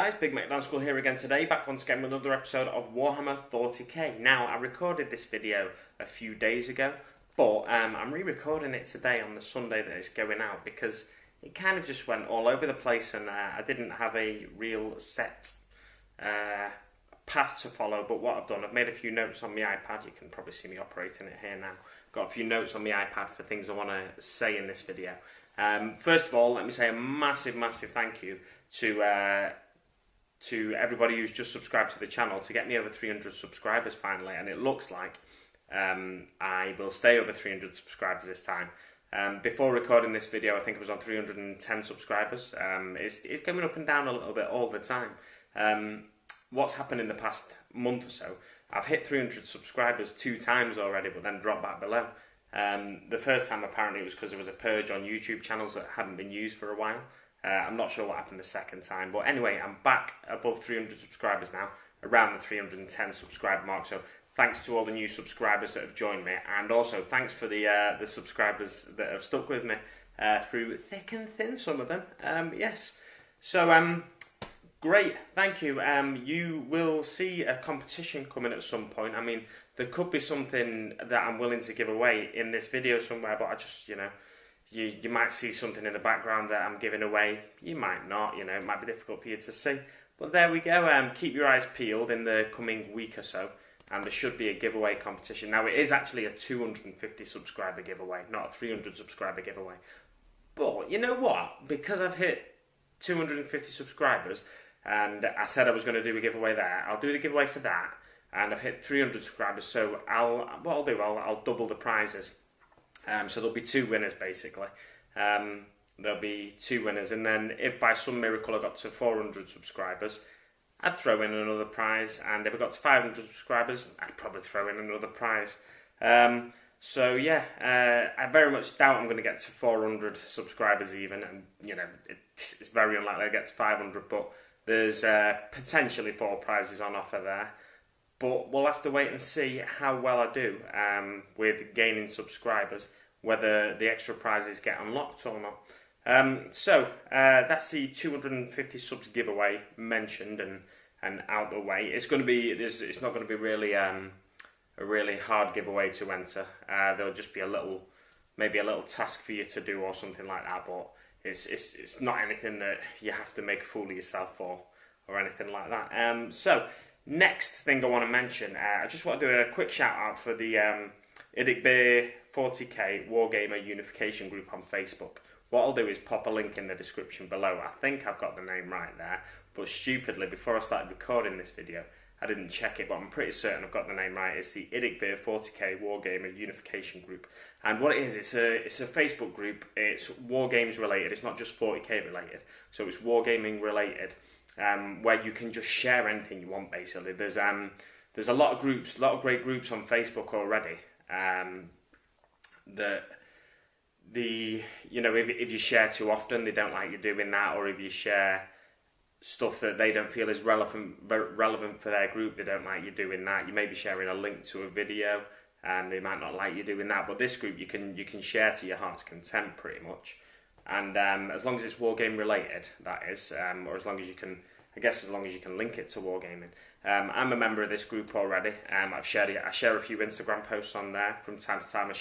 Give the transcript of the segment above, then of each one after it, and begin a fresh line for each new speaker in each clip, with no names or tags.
guys, Big Mac Down School here again today, back once again with another episode of Warhammer Thoughty. Now, I recorded this video a few days ago, but I'm re-recording it today on the Sunday that it's going out because it kind of just went all over the place and I didn't have a real set path to follow. But what I've done, I've made a few notes on my iPad. You can probably see me operating it here now. Got a few notes on my iPad for things I want to say in this video. First of all, let me say a massive thank you to everybody who's just subscribed to the channel to get me over 300 subscribers finally, and it looks like I will stay over 300 subscribers this time. Before recording this video, I think it was on 310 subscribers. It's coming up and down a little bit all the time. What's happened in the past month or so, I've hit 300 subscribers 2 times already, but then dropped back below. The first time apparently it was because there was a purge on YouTube channels that hadn't been used for a while. I'm not sure what happened the second time, but anyway, I'm back above 300 subscribers now, around the 310 subscriber mark. So thanks to all the new subscribers that have joined me, and also thanks for the subscribers that have stuck with me through thick and thin. Some of them, yes. So great, thank you. You will see a competition coming at some point. I mean, there could be something that I'm willing to give away in this video somewhere, but I just, you might see something in the background that I'm giving away. You might not, it might be difficult for you to see. But there we go. Keep your eyes peeled in the coming week or so, and there should be a giveaway competition. Now, it is actually a 250 subscriber giveaway, not a 300 subscriber giveaway. But you know what? Because I've hit 250 subscribers, and I said I was going to do a giveaway there, I'll do the giveaway for that. And I've hit 300 subscribers, so I'll double the prizes. So there'll be 2 winners basically. There'll be 2 winners, and then if by some miracle I got to 400 subscribers, I'd throw in another prize. And if I got to 500 subscribers, I'd probably throw in another prize. So yeah, I very much doubt I'm going to get to 400 subscribers even, and it's very unlikely I get to 500. But there's potentially 4 prizes on offer there. But we'll have to wait and see how well I do with gaining subscribers, whether the extra prizes get unlocked or not. So that's the 250 subs giveaway mentioned and out the way. It's going to be it's not going to be really a really hard giveaway to enter. There'll just be maybe a little task for you to do or something like that. But it's not anything that you have to make a fool of yourself for or anything like that. So. Next thing I want to mention, I just want to do a quick shout out for the IDICBeer 40k Wargamer Unification group on Facebook. What I'll do is pop a link in the description below. I think I've got the name right there, but stupidly, before I started recording this video, I didn't check it, but I'm pretty certain I've got the name right. It's the IDICBeer 40k Wargamer Unification group. And what it is, it's a Facebook group. It's Wargames related. It's not just 40k related. So it's Wargaming related. Where you can just share anything you want. Basically, there's a lot of groups, a lot of great groups on Facebook already. If you share too often, they don't like you doing that, or if you share stuff that they don't feel is relevant for their group, they don't like you doing that. You may be sharing a link to a video, and they might not like you doing that. But this group, you can share to your heart's content, pretty much. And as long as it's wargame related, that is, or as long as you can link it to wargaming. I'm a member of this group already. I share a few Instagram posts on there from time to time.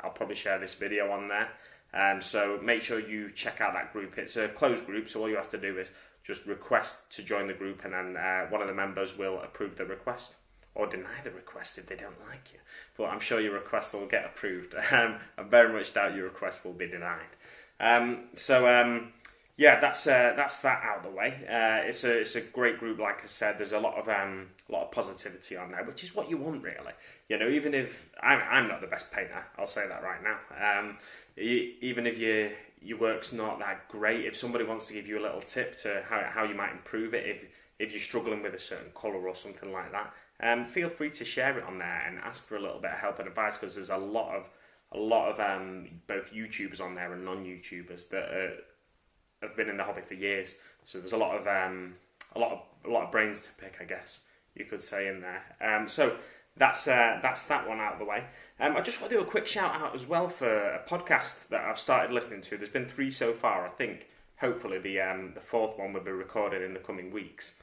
I'll probably share this video on there. So make sure you check out that group. It's a closed group, so all you have to do is just request to join the group, and then one of the members will approve the request or deny the request if they don't like you. But I'm sure your request will get approved. I very much doubt your request will be denied. Yeah, that's that out of the way. It's a great group, like I said. There's a lot of positivity on there, which is what you want, really. Even if I'm not the best painter, I'll say that right now. Even if your work's not that great, if somebody wants to give you a little tip to how you might improve it, if you're struggling with a certain colour or something like that, feel free to share it on there and ask for a little bit of help and advice, because there's a lot of both YouTubers on there and non-YouTubers that have been in the hobby for years. So there's a lot of brains to pick, I guess you could say, in there. So that's that one out of the way. I just want to do a quick shout out as well for a podcast that I've started listening to. There's been 3 so far, I think. hopefully the fourth one will be recorded in the coming weeks.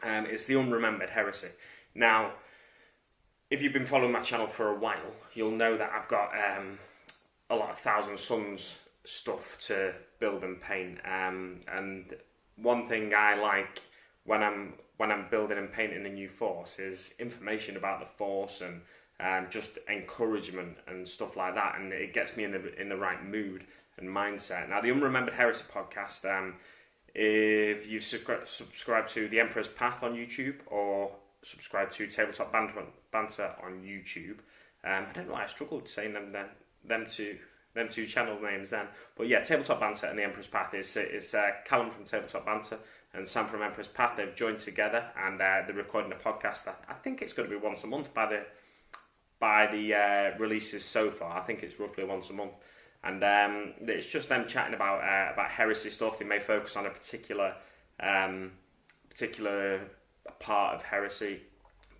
It's the Unremembered Heresy. Now, if you've been following my channel for a while, you'll know that I've got a lot of Thousand Suns stuff to build and paint. And one thing I like when I'm building and painting a new force is information about the force and just encouragement and stuff like that, and it gets me in the right mood and mindset. Now, the Unremembered Heresy podcast, if you subscribe to The Emperor's Path on YouTube or subscribe to Tabletop Banter on YouTube, I don't know why I struggled saying them two channel names then, but yeah, Tabletop Banter and The Emperor's Path is Callum from Tabletop Banter and Sam from Emperor's Path. They've joined together and they're recording a podcast. I think it's going to be once a month by the releases so far. I think it's roughly once a month, and it's just them chatting about heresy stuff. They may focus on a particular part of heresy,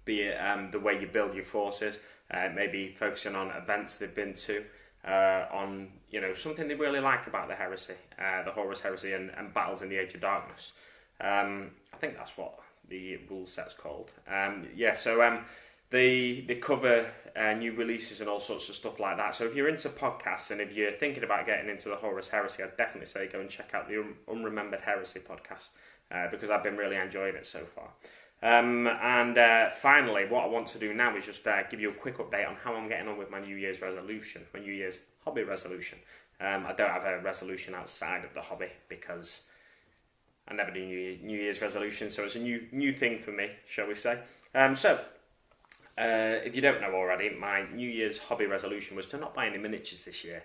be it the way you build your forces, maybe focusing on events they've been to, on something they really like about the heresy, the Horus Heresy and battles in the Age of Darkness. I think that's what the rule set's called. They cover new releases and all sorts of stuff like that. So if you're into podcasts and if you're thinking about getting into the Horus Heresy, I'd definitely say go and check out the Unremembered Heresy podcast, because I've been really enjoying it so far. Finally, what I want to do now is just give you a quick update on how I'm getting on with my New Year's resolution, my New Year's hobby resolution. I don't have a resolution outside of the hobby because I never do New Year's resolution, so it's a new thing for me, shall we say. If you don't know already, my New Year's hobby resolution was to not buy any miniatures this year.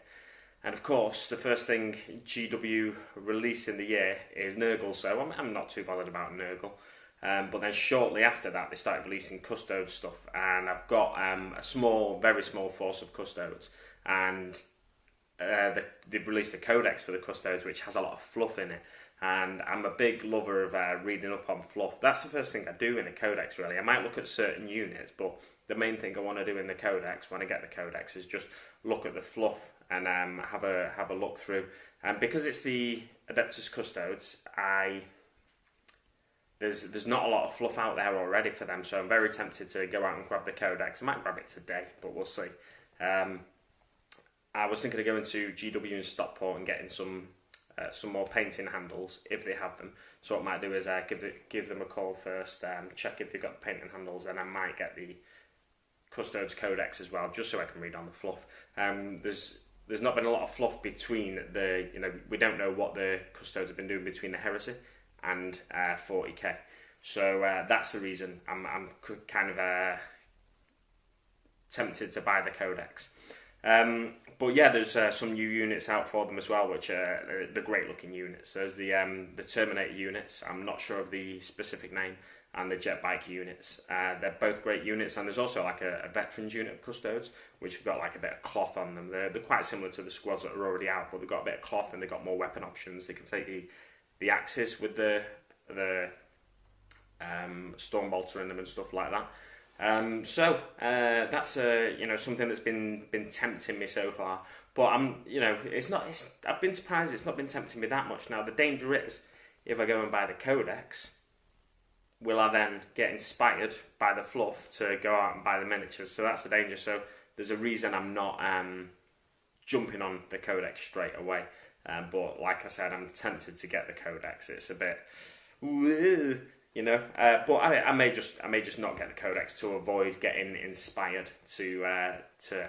And of course, the first thing GW released in the year is Nurgle, so I'm not too bothered about Nurgle. But then shortly after that, they started releasing Custodes stuff, and I've got a very small force of Custodes, and they've released a codex for the Custodes, which has a lot of fluff in it. And I'm a big lover of reading up on fluff. That's the first thing I do in a codex, really. I might look at certain units, but the main thing I want to do in the codex, when I get the codex, is just look at the fluff and have a look through. And because it's the Adeptus Custodes, there's not a lot of fluff out there already for them, so I'm very tempted to go out and grab the codex. I might grab it today, but we'll see. I was thinking of going to GW in Stockport and getting some more painting handles if they have them. So what I might do is give them a call first, check if they've got the painting handles, and I might get the Custodes Codex as well, just so I can read on the fluff. There's not been a lot of fluff between we don't know what the Custodes have been doing between the Heresy and 40k. So that's the reason I'm kind of tempted to buy the Codex. But yeah, there's some new units out for them as well, which are the great looking units. There's the Terminator units, I'm not sure of the specific name, and the Jet Bike units. They're both great units, and there's also like a Veterans unit of Custodes, which have got like a bit of cloth on them. They're quite similar to the squads that are already out, but they've got a bit of cloth and they've got more weapon options. They can take the axes with the Stormbolter in them and stuff like that. That's something that's been tempting me so far, but I've been surprised it's not been tempting me that much. Now the danger is, if I go and buy the Codex, will I then get inspired by the fluff to go out and buy the miniatures? So that's the danger. So there's a reason I'm not jumping on the Codex straight away. But like I said, I'm tempted to get the Codex. It's a bit, but I may just not get the Codex to avoid getting inspired to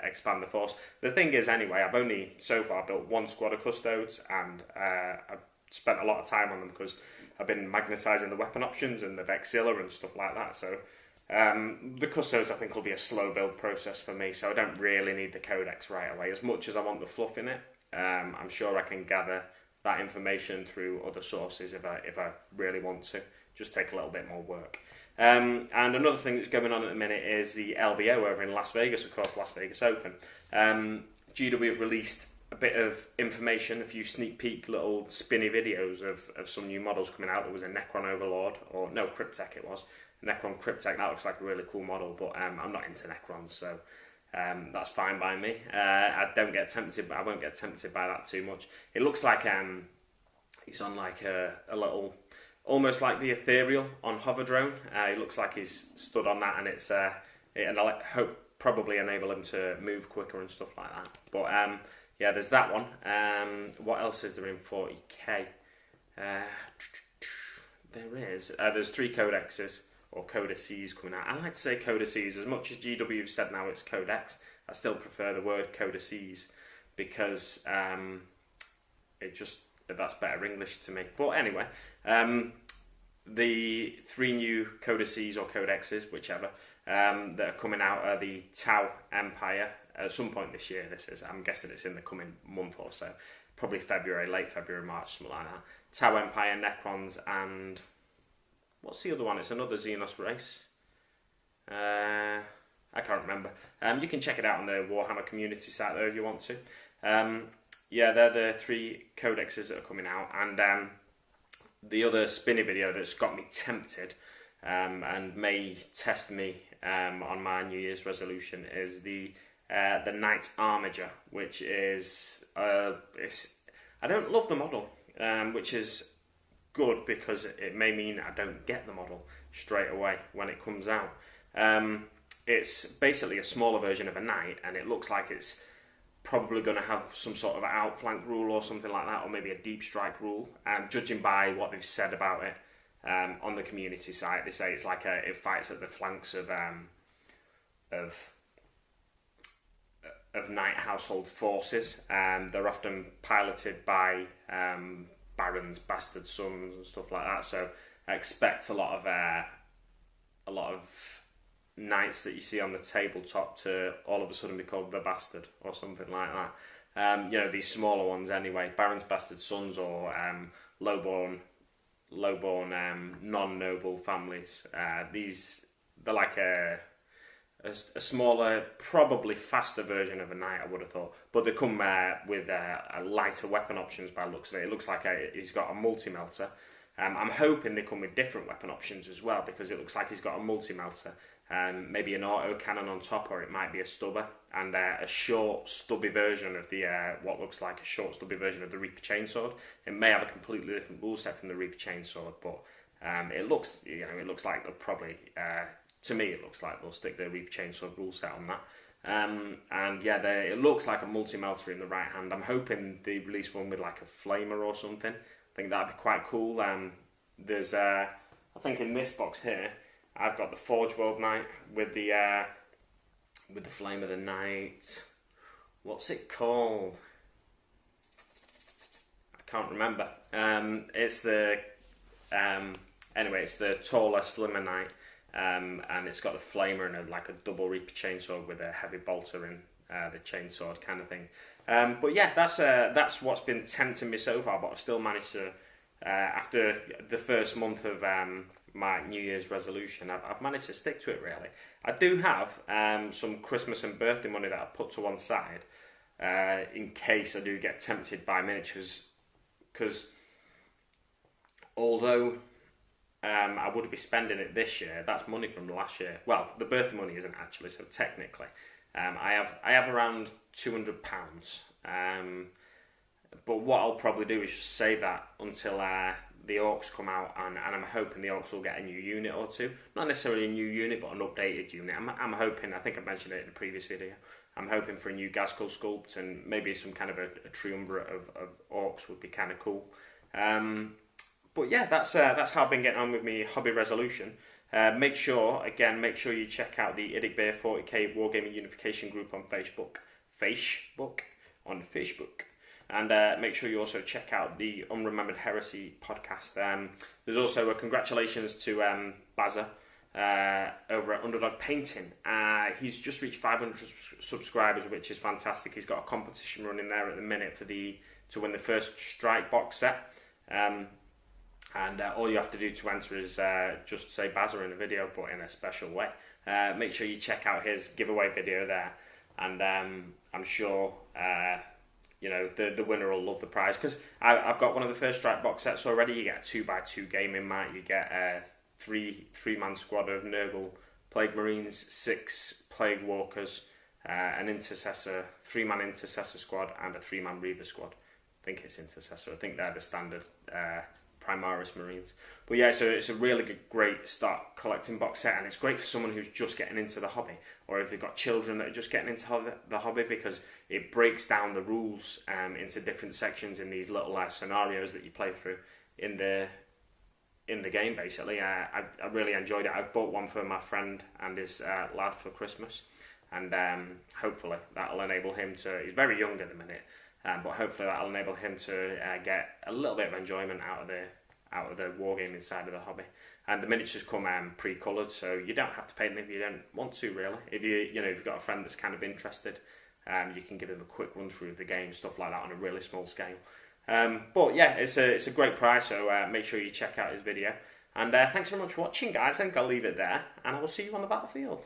expand the force. The thing is, anyway, I've only so far built one squad of Custodes, and I've spent a lot of time on them because I've been magnetising the weapon options and the Vexilla and stuff like that. So the Custodes, I think, will be a slow build process for me, so I don't really need the Codex right away. As much as I want the fluff in it, I'm sure I can gather that information through other sources if I really want to. Just take a little bit more work. And another thing that's going on at the minute is the LVO over in Las Vegas, of course, Las Vegas Open. GW have released a bit of information, a few sneak peek little spinny videos of some new models coming out. There was a Necron Overlord, or no, Cryptek it was. Necron Cryptek, that looks like a really cool model, but I'm not into Necrons, so that's fine by me. I won't get tempted by that too much. It looks like He's on like a little, almost like the ethereal on hover drone. He looks like he's stood on that, and and I hope probably enable him to move quicker and stuff like that. But yeah, there's that one. What else is there in 40k? There's 3 codexes or codices coming out. I like to say codices as much as GW said now it's codex. I still prefer the word codices because that's better English to me. But anyway, the 3 new codices or codexes, whichever, that are coming out are the Tau Empire at some point this year. I'm guessing it's in the coming month or so, probably February, late February, March, something like that. Tau Empire, Necrons, and what's the other one? It's another Xenos race. I can't remember. You can check it out on the Warhammer community site there if you want to. Yeah, they're the 3 codexes that are coming out, and the other spinny video that's got me tempted and may test me on my New Year's resolution is the Knight Armiger, which is I don't love the model, which is good because it may mean I don't get the model straight away when it comes out. It's basically a smaller version of a knight, and it looks like it's probably going to have some sort of outflank rule or something like that, or maybe a deep strike rule. Judging by what they've said about it on the community site, they say it's like it fights at the flanks of knight household forces. They're often piloted by barons, bastard sons, and stuff like that. So I expect a lot of knights that you see on the tabletop to all of a sudden be called the bastard or something like that. You know, these smaller ones anyway, barons, bastard sons, or lowborn non-noble families. They're like a smaller, probably faster version of a knight, I would have thought. But they come with lighter weapon options by the looks of it. It looks like he's got a multi-melter. I'm hoping they come with different weapon options as well, because it looks like he's got a multi-melter. Maybe an auto cannon on top, or it might be a stubber, and a short stubby version of the what looks like a short stubby version of the Reaper Chainsword. It may have a completely different rule set from the Reaper Chainsword, but it looks like they'll probably to me it looks like they'll stick the Reaper Chainsword rule set on that. And yeah, it looks like a multi-melter in the right hand. I'm hoping they release one with like a flamer or something. I think that'd be quite cool. There's I think in this box here I've got the Forge World Knight with the Flame of the Night. What's it called? I can't remember. It's the anyway, it's the taller, slimmer knight, and it's got a flamer and a double Reaper Chainsword with a heavy bolter in the chainsword kind of thing. But yeah, that's what's been tempting me so far. But I've still managed to, after the first month of my New Year's resolution, I've managed to stick to it really. I do have some Christmas and birthday money that I put to one side in case I do get tempted by miniatures, because although I would be spending it this year, that's money from last year. Well, the birthday money isn't actually, so technically I have around £200. But what I'll probably do is just save that until the orcs come out, and I'm hoping the orcs will get a new unit or two. Not necessarily a new unit, but an updated unit. I'm hoping, I think I mentioned it in the previous video, I'm hoping for a new Ghazghkull sculpt, and maybe some kind of a triumvirate of orcs would be kind of cool. But yeah, that's how I've been getting on with my hobby resolution. Make sure you check out the IDICBeer 40k Wargaming Unification group on Facebook. And make sure you also check out the Unremembered Heresy podcast. There's also a congratulations to Bazza over at Underdog Painting. He's just reached 500 subscribers, which is fantastic. He's got a competition running there at the minute to win the first Strike box set. And all you have to do to enter is just say Bazza in the video, but in a special way. Make sure you check out his giveaway video there, and I'm sure the winner will love the prize, because I've got one of the first Strike box sets already. You get a 2x2 gaming mat, you get a three-man squad of Nurgle Plague Marines, 6 Plague Walkers, an Intercessor, 3-man Intercessor squad, and a 3-man Reaver squad. I think it's Intercessor. I think they're the standard Primaris Marines. But yeah, so it's a really great start collecting box set, and it's great for someone who's just getting into the hobby, or if they've got children that are just getting into the hobby, because it breaks down the rules into different sections in these little scenarios that you play through in the game. Basically, I really enjoyed it. I bought one for my friend and his lad for Christmas, and hopefully that'll enable him to. He's very young at the minute. But hopefully that'll enable him to get a little bit of enjoyment out of the wargaming side of the hobby. And the miniatures come pre-coloured, so you don't have to paint them if you don't want to, really. If if you've got a friend that's kind of interested, you can give them a quick run through of the game, stuff like that, on a really small scale. But yeah, it's a great price, so make sure you check out his video. And thanks very much for watching, guys. I think I'll leave it there, and I will see you on the battlefield.